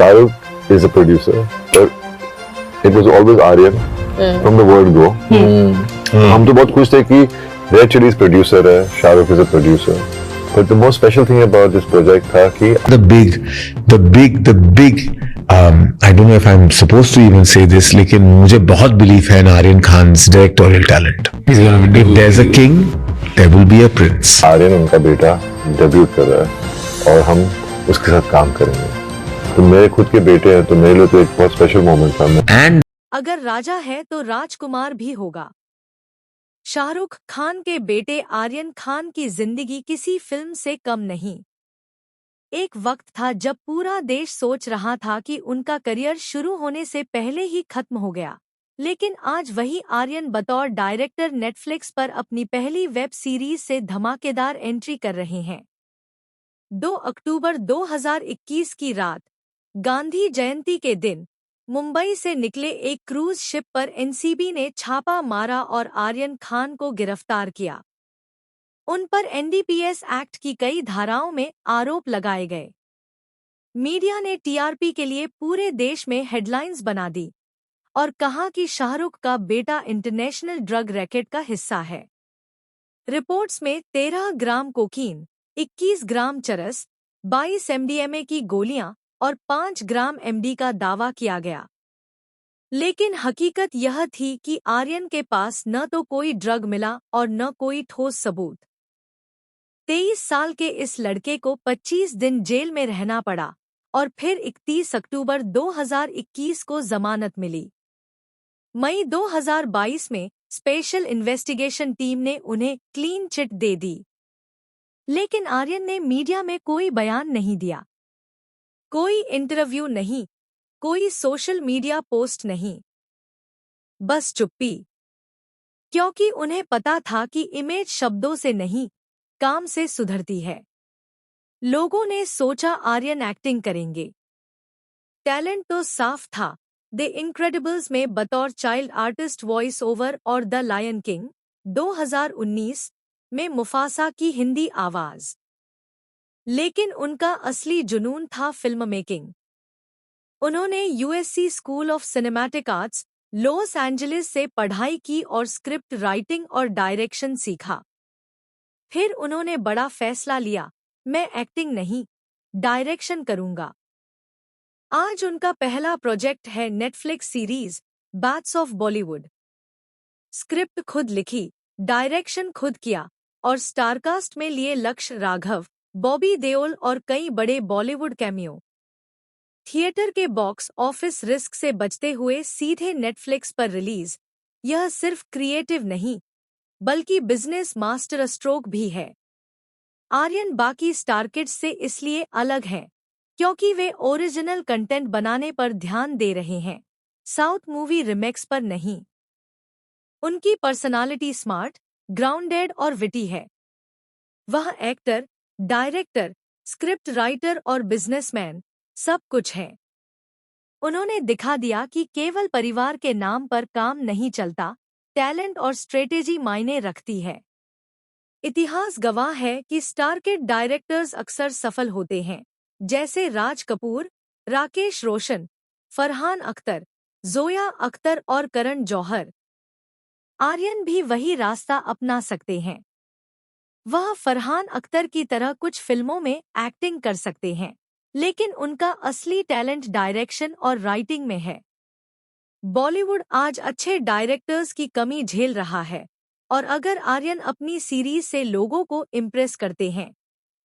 Shahrukh is a producer, but it was always Aryan from the word go. हम तो बहुत खुश थे कि Red Chillies producer है, Shahrukh is a producer. But the most special thing about this project था कि the big I don't know if I'm supposed to even say this, लेकिन मुझे बहुत belief है in Aryan Khan's directorial talent. If there's a king, there will be a prince. Aryan उनका बेटा debut कर रहा है और हम उसके साथ काम करेंगे. तो मेरे खुद के बेटे हैं, तो मेरे लिए तो एक बहुत स्पेशल मोमेंट था. And अगर राजा है तो राजकुमार भी होगा. शाहरुख खान के बेटे आर्यन खान की जिंदगी किसी फिल्म से कम नहीं. एक वक्त था जब पूरा देश सोच रहा था कि उनका करियर शुरू होने से पहले ही खत्म हो गया. लेकिन आज वही आर्यन बतौर डायरेक्टर नेटफ्लिक्स पर अपनी पहली वेब सीरीज से धमाकेदार एंट्री कर रहे हैं. 2 अक्टूबर 2021 की रात, गांधी जयंती के दिन, मुंबई से निकले एक क्रूज शिप पर एनसीबी ने छापा मारा और आर्यन खान को गिरफ्तार किया. उन पर एनडीपीएस एक्ट की कई धाराओं में आरोप लगाए गए. मीडिया ने टीआरपी के लिए पूरे देश में हेडलाइंस बना दी और कहा कि शाहरुख का बेटा इंटरनेशनल ड्रग रैकेट का हिस्सा है. रिपोर्ट्स में 13 ग्राम कोकीन, 21 ग्राम चरस, 22 एमडीएमए की गोलियां और 5 ग्राम एमडी का दावा किया गया. लेकिन हकीकत यह थी कि आर्यन के पास न तो कोई ड्रग मिला और न कोई ठोस सबूत. 23 साल के इस लड़के को 25 दिन जेल में रहना पड़ा और फिर 31 अक्टूबर 2021 को जमानत मिली. मई 2022 में स्पेशल इन्वेस्टिगेशन टीम ने उन्हें क्लीन चिट दे दी. लेकिन आर्यन ने मीडिया में कोई बयान नहीं दिया, कोई इंटरव्यू नहीं, कोई सोशल मीडिया पोस्ट नहीं. बस चुप्पी. क्योंकि उन्हें पता था कि इमेज शब्दों से नहीं, काम से सुधरती है. लोगों ने सोचा आर्यन एक्टिंग करेंगे. टैलेंट तो साफ था. द इनक्रेडिबल्स में बतौर चाइल्ड आर्टिस्ट वॉइस ओवर और द लायन किंग 2019 में मुफासा की हिंदी आवाज. लेकिन उनका असली जुनून था फिल्म मेकिंग. उन्होंने USC school of cinematic arts, Los Angeles से पढ़ाई की और स्क्रिप्ट राइटिंग और डायरेक्शन सीखा. फिर उन्होंने बड़ा फैसला लिया, मैं एक्टिंग नहीं, डायरेक्शन करूंगा. आज उनका पहला प्रोजेक्ट है Netflix series bats of Bollywood. Script खुद लिखी, डायरेक्शन खुद किया और स्टारकास्ट में लिए लक्ष्य राघव, बॉबी देओल और कई बड़े बॉलीवुड कैमियो. थिएटर के बॉक्स ऑफिस रिस्क से बचते हुए सीधे नेटफ्लिक्स पर रिलीज. यह सिर्फ क्रिएटिव नहीं, बल्कि बिजनेस मास्टर स्ट्रोक भी है. आर्यन बाकी स्टार किड्स से इसलिए अलग हैं क्योंकि वे ओरिजिनल कंटेंट बनाने पर ध्यान दे रहे हैं, साउथ मूवी रिमेक्स पर नहीं. उनकी पर्सनालिटी स्मार्ट, ग्राउंडेड और विटी है. वह एक्टर, डायरेक्टर, स्क्रिप्ट राइटर और बिजनेसमैन सब कुछ है. उन्होंने दिखा दिया कि केवल परिवार के नाम पर काम नहीं चलता, टैलेंट और स्ट्रेटेजी मायने रखती है. इतिहास गवाह है कि स्टार किड डायरेक्टर्स अक्सर सफल होते हैं, जैसे राज कपूर, राकेश रोशन, फरहान अख्तर, जोया अख्तर और करण जौहर. आर्यन भी वही रास्ता अपना सकते हैं. वह फरहान अख्तर की तरह कुछ फिल्मों में एक्टिंग कर सकते हैं, लेकिन उनका असली टैलेंट डायरेक्शन और राइटिंग में है. बॉलीवुड आज अच्छे डायरेक्टर्स की कमी झेल रहा है और अगर आर्यन अपनी सीरीज से लोगों को इम्प्रेस करते हैं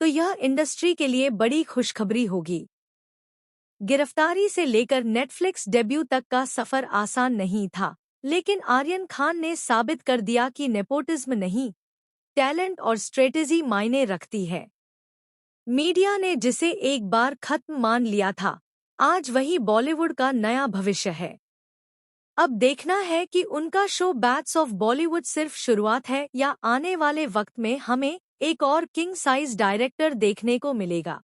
तो यह इंडस्ट्री के लिए बड़ी खुशखबरी होगी. गिरफ्तारी से लेकर नेटफ्लिक्स डेब्यू तक का सफर आसान नहीं था, लेकिन आर्यन खान ने साबित कर दिया कि नेपोटिज्म नहीं, टैलेंट और स्ट्रेटेजी मायने रखती है. मीडिया ने जिसे एक बार खत्म मान लिया था, आज वही बॉलीवुड का नया भविष्य है. अब देखना है कि उनका शो बैट्स ऑफ बॉलीवुड सिर्फ शुरुआत है या आने वाले वक्त में हमें एक और किंग साइज डायरेक्टर देखने को मिलेगा.